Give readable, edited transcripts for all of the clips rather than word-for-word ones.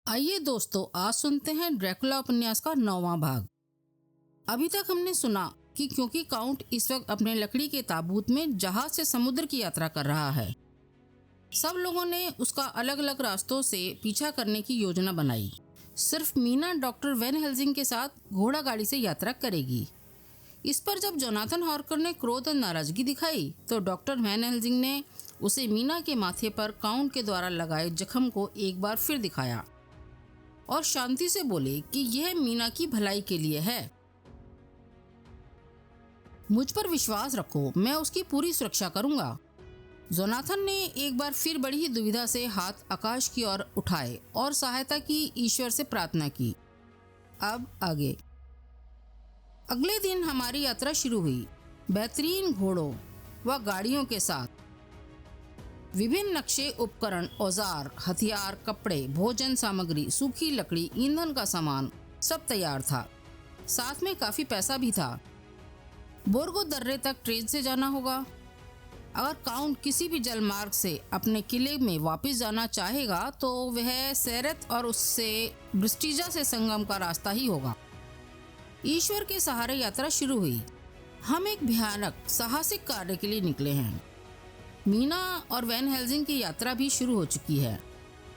आइए दोस्तों, आज सुनते हैं ड्रैकुला उपन्यास का 9वां भाग। अभी तक हमने सुना कि क्योंकि काउंट इस वक्त अपने लकड़ी के ताबूत में जहाज से समुद्र की यात्रा कर रहा है, सब लोगों ने उसका अलग अलग रास्तों से पीछा करने की योजना बनाई। सिर्फ मीना डॉक्टर वैन हेल्सिंग के साथ घोड़ा गाड़ी से यात्रा करेगी। इस पर जब जोनाथन हॉर्कर ने क्रोध और नाराजगी दिखाई तो डॉक्टर वैन हेल्सिंग ने उसे मीना के माथे पर काउंट के द्वारा लगाए जख्म को एक बार फिर दिखाया और शांति से बोले कि यह मीना की भलाई के लिए है। मुझ पर विश्वास रखो, मैं उसकी पूरी सुरक्षा करूंगा। जोनाथन ने एक बार फिर बड़ी ही दुविधा से हाथ आकाश की ओर उठाए और सहायता की ईश्वर से प्रार्थना की। अब आगे। अगले दिन हमारी यात्रा शुरू हुई, बेहतरीन घोड़ों व गाड़ियों के साथ। विभिन्न नक्शे, उपकरण, औजार, हथियार, कपड़े, भोजन सामग्री, सूखी लकड़ी, ईंधन का सामान सब तैयार था। साथ में काफी पैसा भी था। बोर्गो दर्रे तक ट्रेन से जाना होगा। अगर काउंट किसी भी जलमार्ग से अपने किले में वापस जाना चाहेगा तो वह सेरेथ और उससे ब्रिस्टिजा से संगम का रास्ता ही होगा। ईश्वर के सहारे यात्रा शुरू हुई। हम एक भयानक साहसिक कार्य के लिए निकले हैं। मीना और वैन हेल्सिंग की यात्रा भी शुरू हो चुकी है।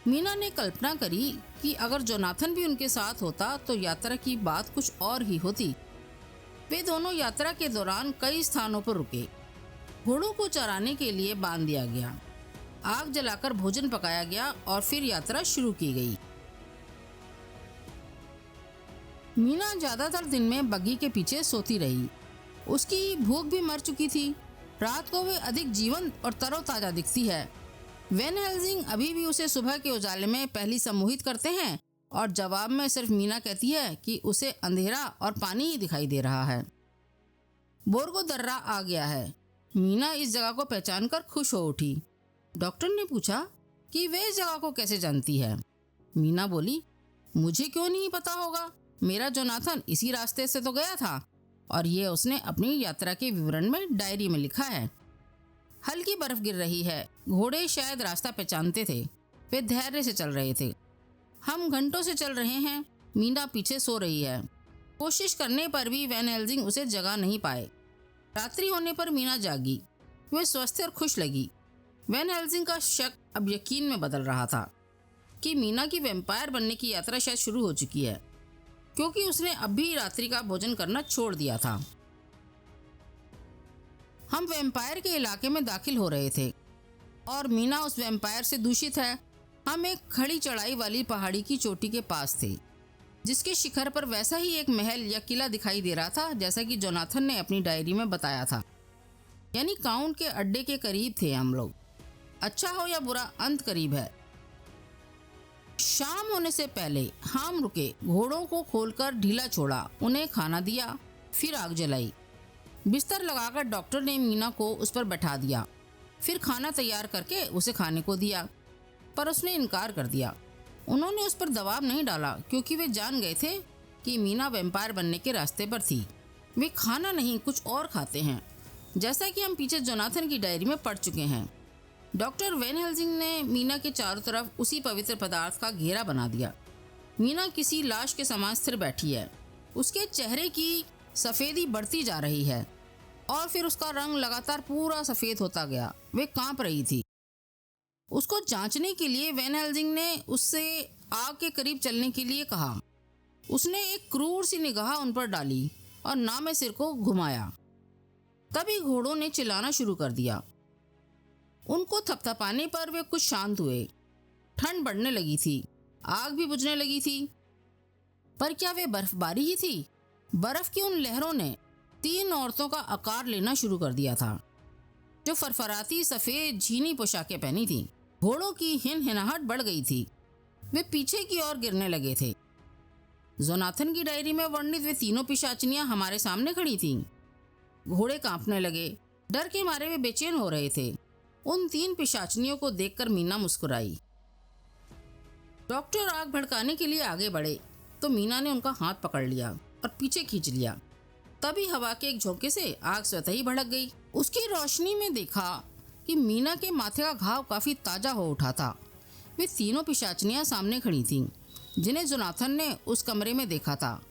मीना ने कल्पना करी कि अगर जोनाथन भी उनके साथ होता तो यात्रा की बात कुछ और ही होती। वे दोनों यात्रा के दौरान कई स्थानों पर रुके। घोड़ों को चराने के लिए बांध दिया गया, आग जलाकर भोजन पकाया गया और फिर यात्रा शुरू की गई। मीना ज्यादातर दिन में बग्गी के पीछे सोती रही। उसकी भूख भी मर चुकी थी। रात को वे अधिक जीवंत और तरोताजा दिखती है। वैन हेल्सिंग अभी भी उसे सुबह के उजाले में पहली सम्मोहित करते हैं और जवाब में सिर्फ मीना कहती है कि उसे अंधेरा और पानी ही दिखाई दे रहा है। बोर्गो दर्रा आ गया है। मीना इस जगह को पहचानकर खुश हो उठी। डॉक्टर ने पूछा कि वे इस जगह को कैसे जानती है। मीना बोली, मुझे क्यों नहीं पता होगा, मेरा जोनाथन इसी रास्ते से तो गया था और ये उसने अपनी यात्रा के विवरण में डायरी में लिखा है। हल्की बर्फ गिर रही है। घोड़े शायद रास्ता पहचानते थे। वे धैर्य से चल रहे थे। हम घंटों से चल रहे हैं। मीना पीछे सो रही है। कोशिश करने पर भी वैन हेल्सिंग उसे जगा नहीं पाए। रात्रि होने पर मीना जागी। वे स्वस्थ और खुश लगी। वैन हेल्सिंग का शक अब यकीन में बदल रहा था कि मीना की वैम्पायर बनने की यात्रा शायद शुरू हो चुकी है, क्योंकि उसने अभी रात्रि का भोजन करना छोड़ दिया था। हम वैम्पायर के इलाके में दाखिल हो रहे थे और मीना उस वैम्पायर से दूषित है। हम एक खड़ी चढ़ाई वाली पहाड़ी की चोटी के पास थे, जिसके शिखर पर वैसा ही एक महल या किला दिखाई दे रहा था जैसा कि जोनाथन ने अपनी डायरी में बताया था। यानी काउंट के अड्डे के करीब थे हम लोग। अच्छा हो या बुरा, अंत करीब है। शाम होने से पहले हम रुके, घोड़ों को खोलकर ढीला छोड़ा, उन्हें खाना दिया, फिर आग जलाई। बिस्तर लगाकर डॉक्टर ने मीना को उस पर बैठा दिया। फिर खाना तैयार करके उसे खाने को दिया, पर उसने इनकार कर दिया। उन्होंने उस पर दबाव नहीं डाला क्योंकि वे जान गए थे कि मीना वैम्पायर बनने के रास्ते पर थी। वे खाना नहीं कुछ और खाते हैं, जैसा कि हम पीछे जोनाथन की डायरी में पढ़ चुके हैं। डॉक्टर वैन हेल्सिंग ने मीना के चारों तरफ उसी पवित्र पदार्थ का घेरा बना दिया। मीना किसी लाश के समान स्थिर बैठी है। उसके चेहरे की सफेदी बढ़ती जा रही है और फिर उसका रंग लगातार पूरा सफेद होता गया। वे कांप रही थी। उसको जांचने के लिए वैन हेल्सिंग ने उससे आग के करीब चलने के लिए कहा। उसने एक क्रूर सी निगाह उन पर डाली और नामे सिर को घुमाया। तभी घोड़ों ने चिल्लाना शुरू कर दिया। उनको थपथपाने पर वे कुछ शांत हुए। ठंड बढ़ने लगी थी, आग भी बुझने लगी थी। पर क्या वे बर्फबारी ही थी? बर्फ की उन लहरों ने 3 औरतों का आकार लेना शुरू कर दिया था, जो फरफराती सफेद झीनी पोशाकें पहनी थीं। घोड़ों की हिनहिनाहट बढ़ गई थी। वे पीछे की ओर गिरने लगे थे। जोनाथन की डायरी में वर्णित वे तीनों पिशाचनियां हमारे सामने खड़ी थीं। घोड़े कांपने लगे, डर के मारे वे बेचैन हो रहे थे। उन 3 पिशाचनियों को देखकर मीना मुस्कुराई। डॉक्टर आग भड़काने के लिए आगे बढ़े तो मीना ने उनका हाथ पकड़ लिया और पीछे खींच लिया। तभी हवा के एक झोंके से आग स्वतः ही भड़क गई। उसकी रोशनी में देखा कि मीना के माथे का घाव काफी ताजा हो उठा था। वे तीनों पिशाचनियां सामने खड़ी थीं। जिन्हें जोनाथन ने उस कमरे में देखा था।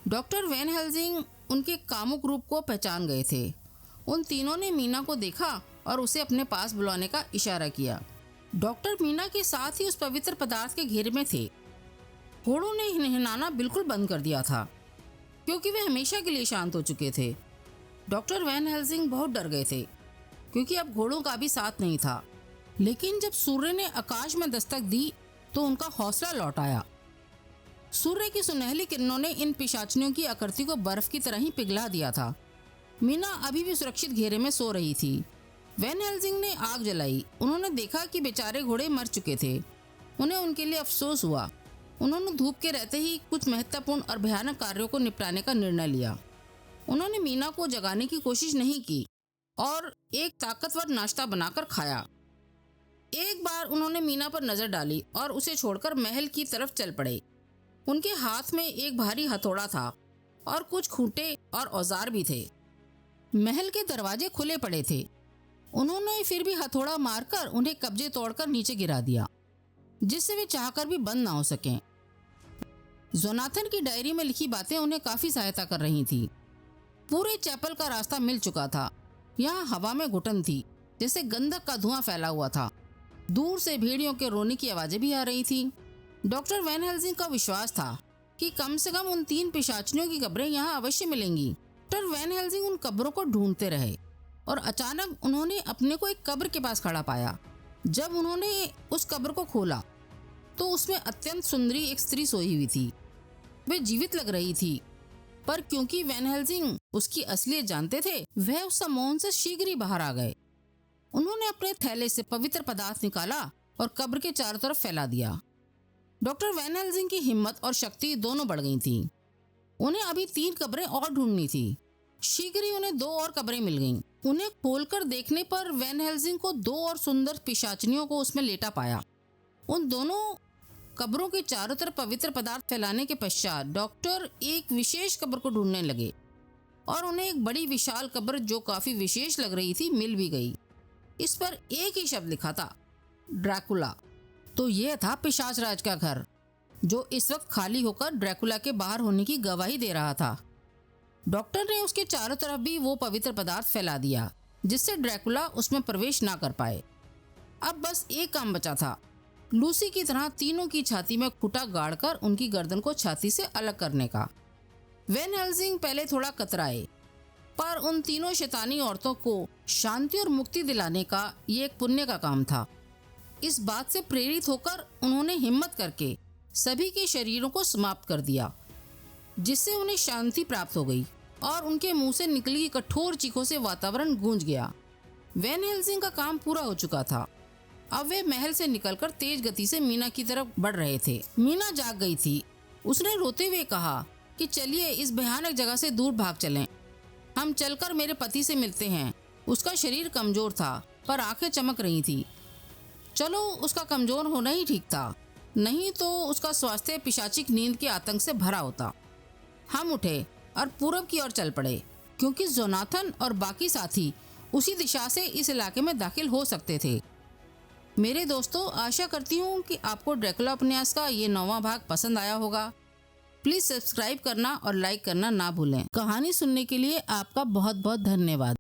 डॉक्टर वैन हेल्सिंग उनके कामुक रूप को पहचान गए थे। उन तीनों ने मीना को देखा और उसे अपने पास बुलाने का इशारा किया। डॉक्टर मीना के साथ ही उस पवित्र पदार्थ के घेरे में थे। घोड़ों ने हिनहिनाना बिल्कुल बंद कर दिया था क्योंकि वे हमेशा के लिए शांत हो चुके थे। डॉक्टर वैन हेल्सिंग बहुत डर गए थे क्योंकि अब घोड़ों का भी साथ नहीं था। लेकिन जब सूर्य ने आकाश में दस्तक दी तो उनका हौसला लौट आया। सूर्य की सुनहली किरणों ने इन पिशाचनियों की आकृति को बर्फ की तरह ही पिघला दिया था। मीना अभी भी सुरक्षित घेरे में सो रही थी। वैन हेल्सिंग ने आग जलाई। उन्होंने देखा कि बेचारे घोड़े मर चुके थे। उन्हें उनके लिए अफसोस हुआ। उन्होंने धूप के रहते ही कुछ महत्वपूर्ण और भयानक कार्यों को निपटाने का निर्णय लिया। उन्होंने मीना को जगाने की कोशिश नहीं की और एक ताकतवर नाश्ता बनाकर खाया। एक बार उन्होंने मीना पर नजर डाली और उसे छोड़कर महल की तरफ चल पड़े। उनके हाथ में एक भारी हथौड़ा था और कुछ खूंटे और औजार भी थे। महल के दरवाजे खुले पड़े थे। उन्होंने फिर भी हथौड़ा मारकर उन्हें कब्जे तोड़कर नीचे गिरा दिया, जिससे वे चाहकर भी बंद ना हो सकें। जोनाथन की डायरी में लिखी बातें उन्हें काफी सहायता कर रही थी। पूरे चैपल का रास्ता मिल चुका था। यहाँ हवा में घुटन थी, जैसे गंधक का धुआं फैला हुआ था। दूर से भेड़ियों के रोने की आवाजें भी आ रही थी। डॉक्टर वैन हेल्सिंग का विश्वास था कि कम से कम उन 3 पिशाचनियों की कब्रें यहाँ अवश्य मिलेंगी। डॉक्टर वैन हेल्सिंग उन कब्रों को ढूंढते रहे और अचानक उन्होंने अपने को एक कब्र के पास खड़ा पाया। जब उन्होंने उस कब्र को खोला तो उसमें अत्यंत सुंदरी एक स्त्री सोई हुई थी। वे जीवित लग रही थी, पर क्योंकि वैन हेल्सिंग उसकी असलियत जानते थे, वह उस सम्मोहन से शीघ्र ही बाहर आ गए। उन्होंने अपने थैले से पवित्र पदार्थ निकाला और कब्र के चारों तरफ फैला दिया। डॉक्टर वैन हेल्सिंग की हिम्मत और शक्ति दोनों बढ़ गई थी। उन्हें अभी 3 कब्रें और ढूंढनी थी। शीघ्र ही उन्हें 2 और कब्रें मिल गईं। उन्हें खोलकर देखने पर वैन हेल्सिंग को 2 और सुंदर पिशाचनियों को उसमें लेटा पाया। उन दोनों कब्रों के चारों तरफ पवित्र पदार्थ फैलाने के पश्चात डॉक्टर एक विशेष कब्र को ढूंढने लगे और उन्हें एक बड़ी विशाल कब्र जो काफी विशेष लग रही थी मिल भी गई। इस पर एक ही शब्द लिखा था, ड्रैकुला। तो यह था पिशाच राज का घर, जो इस वक्त खाली होकर ड्रैकुला के बाहर होने की गवाही दे रहा था। डॉक्टर ने उसके चारों तरफ भी वो पवित्र पदार्थ फैला दिया, जिससे ड्रैकुला उसमें प्रवेश ना कर पाए। अब बस एक काम बचा था, लूसी की तरह तीनों की छाती में खूंटा गाड़कर उनकी गर्दन को छाती से अलग करने का। वैन हेल्सिंग पहले थोड़ा कतराए, पर उन तीनों शैतानी औरतों को शांति और मुक्ति दिलाने का ये एक पुण्य का काम था। इस बात से प्रेरित होकर उन्होंने हिम्मत करके सभी के शरीरों को समाप्त कर दिया, जिससे उन्हें शांति प्राप्त हो गई और उनके मुंह से निकली कठोर चीखों से वातावरण गूंज गया। वैन हेल्सिंग का काम पूरा हो चुका था। अब वे महल से निकलकर तेज गति से मीना की तरफ बढ़ रहे थे। मीना जाग गई थी। उसने रोते हुए कहा कि चलिए इस भयानक जगह से दूर भाग चलें। हम चलकर मेरे पति से मिलते हैं। उसका शरीर कमजोर था, पर आंखें चमक रही थी। चलो, उसका कमजोर होना ही ठीक था, नहीं तो उसका स्वास्थ्य पिशाचिक नींद के आतंक से भरा होता। हम उठे और पूरब की ओर चल पड़े, क्योंकि जोनाथन और बाकी साथी उसी दिशा से इस इलाके में दाखिल हो सकते थे। मेरे दोस्तों, आशा करती हूँ कि आपको ड्रैकुला उपन्यास का ये 9वां भाग पसंद आया होगा। प्लीज सब्सक्राइब करना और लाइक करना ना भूलें। कहानी सुनने के लिए आपका बहुत बहुत धन्यवाद।